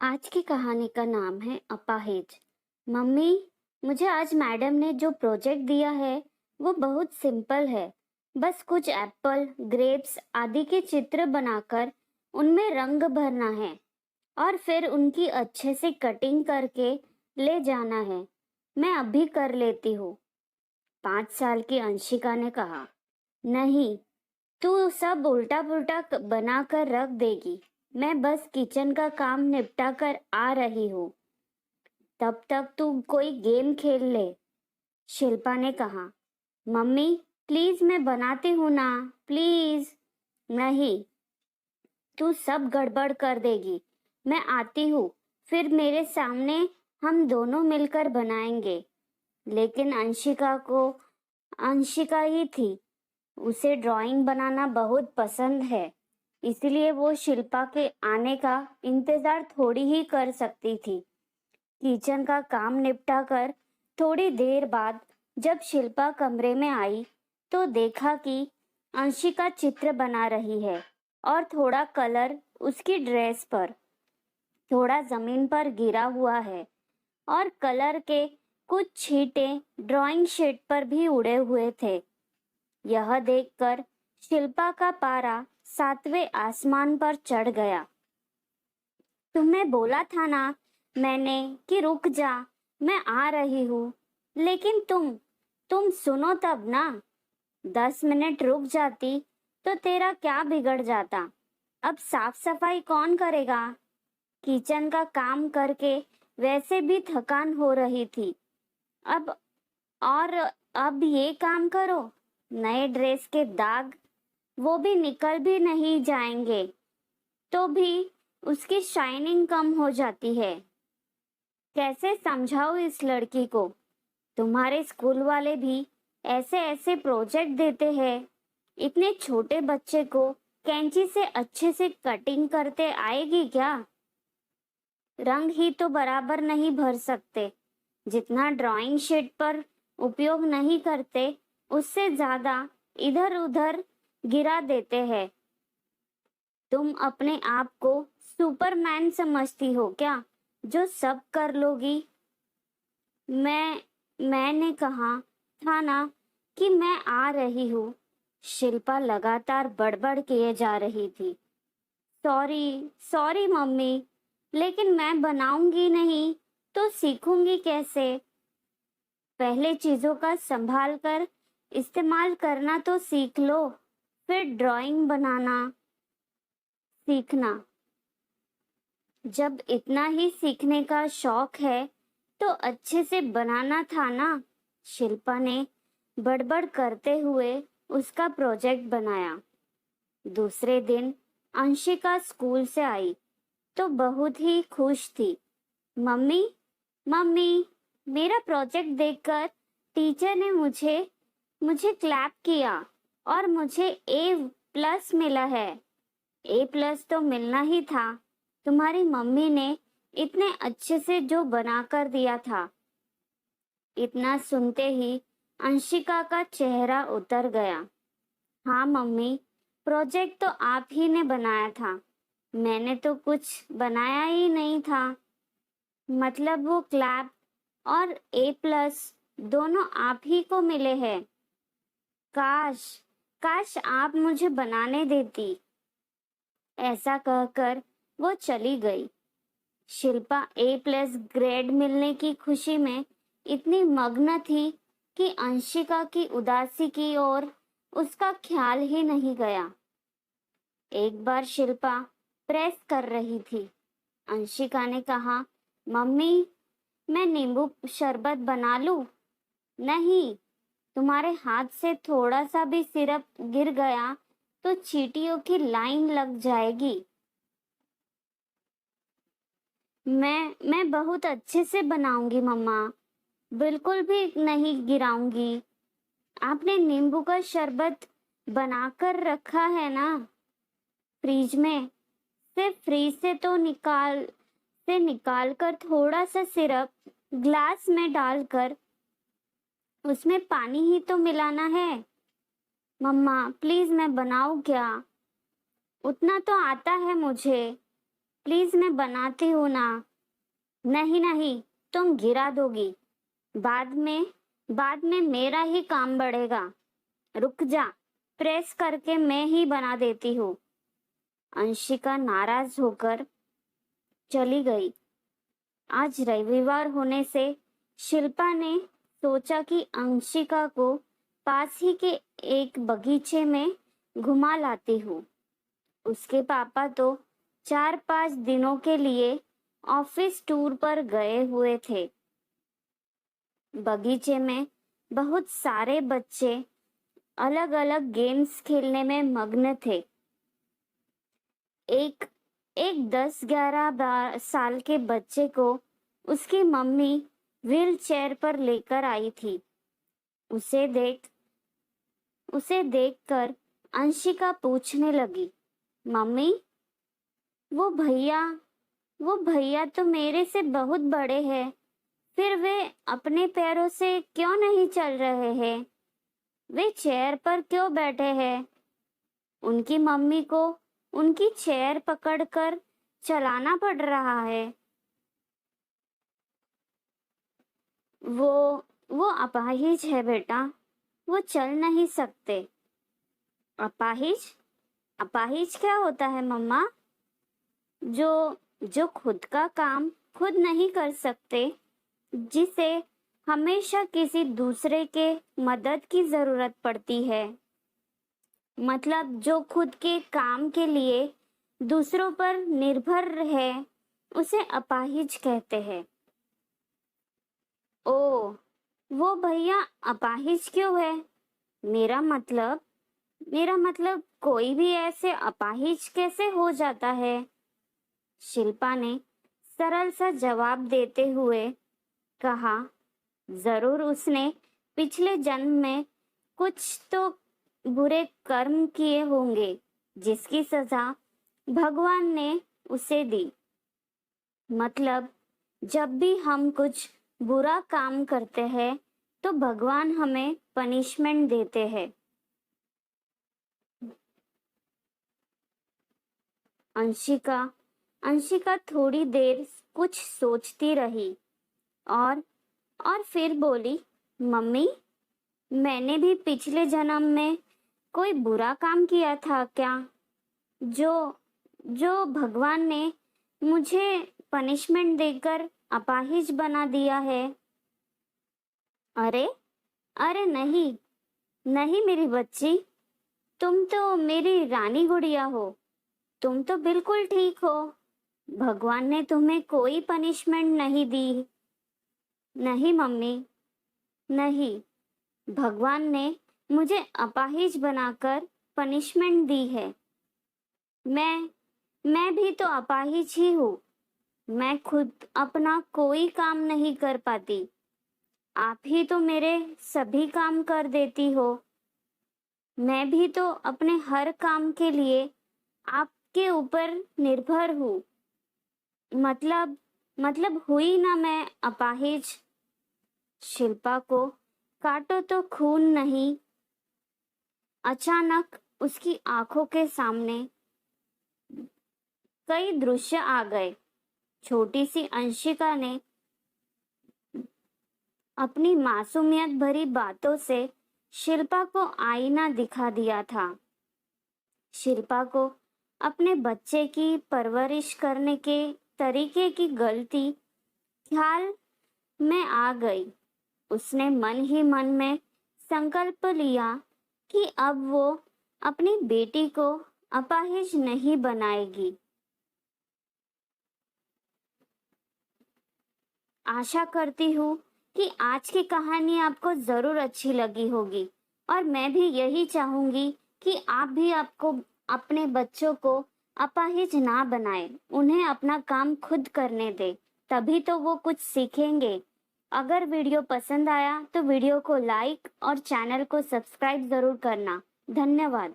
आज की कहानी का नाम है अपाहिज। मम्मी, मुझे आज मैडम ने जो प्रोजेक्ट दिया है वो बहुत सिंपल है। बस कुछ एप्पल, ग्रेप्स आदि के चित्र बनाकर उनमें रंग भरना है और फिर उनकी अच्छे से कटिंग करके ले जाना है। मैं अभी कर लेती हूँ। 5 साल की अंशिका ने कहा। नहीं, तू सब उल्टा पुल्टा बना कर रख देगी। मैं बस किचन का काम निपटा कर आ रही हूँ। तब तक तू कोई गेम खेल ले, शिल्पा ने कहा। मम्मी, प्लीज मैं बनाती हूँ ना, प्लीज। नहीं, तू सब गड़बड़ कर देगी। मैं आती हूँ, फिर मेरे सामने हम दोनों मिलकर बनाएंगे। लेकिन अंशिका ही थी। उसे ड्राइंग बनाना बहुत पसंद है, इसलिए वो शिल्पा के आने का इंतजार थोड़ी ही कर सकती थी। किचन का काम निपटा कर थोड़ी देर बाद जब शिल्पा कमरे में आई तो देखा कि अंशिका चित्र बना रही है और थोड़ा कलर उसकी ड्रेस पर, थोड़ा जमीन पर गिरा हुआ है और कलर के कुछ छींटे ड्राइंग शीट पर भी उड़े हुए थे। यह देखकर शिल्पा का पारा 7वें आसमान पर चढ़ गया। तुम्हें बोला था ना मैंने कि रुक जा, मैं आ रही हूँ। लेकिन तुम सुनो तब ना। 10 मिनट रुक जाती तो तेरा क्या बिगड़ जाता। अब साफ सफाई कौन करेगा? किचन का काम करके वैसे भी थकान हो रही थी। अब और अब ये काम करो। नए ड्रेस के दाग, वो भी निकल भी नहीं जाएंगे तो भी उसकी शाइनिंग कम हो जाती है। कैसे समझाओ इस लड़की को? तुम्हारे स्कूल वाले भी ऐसे ऐसे प्रोजेक्ट देते हैं। इतने छोटे बच्चे को कैंची से अच्छे से कटिंग करते आएगी क्या? रंग ही तो बराबर नहीं भर सकते। जितना ड्राइंग शीट पर उपयोग नहीं करते उससे ज्यादा इधर उधर गिरा देते हैं। तुम अपने आप को सुपरमैन समझती हो क्या, जो सब कर लोगी? मैंने कहा था ना कि मैं आ रही हूँ। शिल्पा लगातार बड़बड़ किए जा रही थी। सॉरी सॉरी मम्मी, लेकिन मैं बनाऊंगी नहीं तो सीखूंगी कैसे? पहले चीजों का संभाल कर इस्तेमाल करना तो सीख लो, फिर ड्राइंग बनाना सीखना। जब इतना ही सीखने का शौक है तो अच्छे से बनाना था ना। शिल्पा ने बड़बड़ करते हुए उसका प्रोजेक्ट बनाया। दूसरे दिन अंशिका स्कूल से आई तो बहुत ही खुश थी। मम्मी, मम्मी, मेरा प्रोजेक्ट देखकर टीचर ने मुझे मुझे क्लैप किया और मुझे A+ मिला है। A+ तो मिलना ही था। तुम्हारी मम्मी ने इतने अच्छे से जो बना कर दिया था। इतना सुनते ही अंशिका का चेहरा उतर गया। हाँ मम्मी, प्रोजेक्ट तो आप ही ने बनाया था। मैंने तो कुछ बनाया ही नहीं था। मतलब वो क्लैप और A+ दोनों आप ही को मिले हैं। काश काश आप मुझे बनाने देती। ऐसा कहकर वो चली गई। शिल्पा A+ ग्रेड मिलने की खुशी में इतनी मग्न थी कि अंशिका की उदासी की ओर उसका ख्याल ही नहीं गया। एक बार शिल्पा प्रेस कर रही थी। अंशिका ने कहा, मम्मी, मैं नींबू शरबत बना लूं? नहीं, तुम्हारे हाथ से थोड़ा सा भी सिरप गिर गया तो चींटियों की लाइन लग जाएगी। मैं बहुत अच्छे से बनाऊंगी मम्मा, बिल्कुल भी नहीं गिराऊंगी। आपने नींबू का शरबत बनाकर रखा है ना फ्रिज में? सिर्फ फ्रिज से तो निकाल कर थोड़ा सा सिरप ग्लास में डालकर उसमें पानी ही तो मिलाना है। मम्मा प्लीज, मैं बनाऊं क्या? उतना तो आता है मुझे। प्लीज मैं बनाती हूँ ना। नहीं नहीं, तुम गिरा दोगी। बाद में मेरा ही काम बढ़ेगा। रुक जा, प्रेस करके मैं ही बना देती हूँ। अंशिका नाराज होकर चली गई। आज रविवार होने से शिल्पा ने सोचा कि अंशिका को पास ही के एक बगीचे में घुमा लाती हूँ। उसके पापा तो 4-5 दिनों के लिए ऑफिस टूर पर गए हुए थे। बगीचे में बहुत सारे बच्चे अलग अलग गेम्स खेलने में मग्न थे। एक एक 10-11 साल के बच्चे को उसकी मम्मी व्हील चेयर पर लेकर आई थी। उसे देखकर अंशिका पूछने लगी, मम्मी, वो भैया तो मेरे से बहुत बड़े हैं, फिर वे अपने पैरों से क्यों नहीं चल रहे हैं? वे चेयर पर क्यों बैठे हैं? उनकी मम्मी को उनकी चेयर पकड़कर चलाना पड़ रहा है। वो अपाहिज है बेटा, वो चल नहीं सकते। अपाहिज क्या होता है मम्मा? जो खुद का काम खुद नहीं कर सकते, जिसे हमेशा किसी दूसरे के मदद की जरूरत पड़ती है। मतलब जो खुद के काम के लिए दूसरों पर निर्भर है, उसे अपाहिज कहते हैं। ओ, वो भैया अपाहिज क्यों है? मेरा मतलब कोई भी ऐसे अपाहिज कैसे हो जाता है? शिल्पा ने सरल सा जवाब देते हुए कहा, जरूर उसने पिछले जन्म में कुछ तो बुरे कर्म किए होंगे, जिसकी सजा भगवान ने उसे दी। मतलब जब भी हम कुछ बुरा काम करते हैं तो भगवान हमें पनिशमेंट देते हैं। अंशिका थोड़ी देर कुछ सोचती रही और फिर बोली, मम्मी, मैंने भी पिछले जन्म में कोई बुरा काम किया था क्या, जो भगवान ने मुझे पनिशमेंट देकर अपाहिज बना दिया है? अरे नहीं मेरी बच्ची, तुम तो मेरी रानी गुड़िया हो। तुम तो बिल्कुल ठीक हो। भगवान ने तुम्हें कोई पनिशमेंट नहीं दी। नहीं मम्मी, नहीं, भगवान ने मुझे अपाहिज बनाकर पनिशमेंट दी है। मैं भी तो अपाहिज ही हूँ। मैं खुद अपना कोई काम नहीं कर पाती। आप ही तो मेरे सभी काम कर देती हो। मैं भी तो अपने हर काम के लिए आपके ऊपर निर्भर हूँ। मतलब हुई ना मैं अपाहिज। शिल्पा को काटो तो खून नहीं। अचानक उसकी आंखों के सामने कई दृश्य आ गए। छोटी सी अंशिका ने अपनी मासूमियत भरी बातों से शिल्पा को आईना दिखा दिया था। शिल्पा को अपने बच्चे की परवरिश करने के तरीके की गलती ख्याल में आ गई। उसने मन ही मन में संकल्प लिया कि अब वो अपनी बेटी को अपाहिज नहीं बनाएगी। आशा करती हूँ कि आज की कहानी आपको जरूर अच्छी लगी होगी और मैं भी यही चाहूंगी कि आप भी आपको अपने बच्चों को अपाहिज ना बनाए, उन्हें अपना काम खुद करने दे, तभी तो वो कुछ सीखेंगे। अगर वीडियो पसंद आया तो वीडियो को लाइक और चैनल को सब्सक्राइब जरूर करना। धन्यवाद।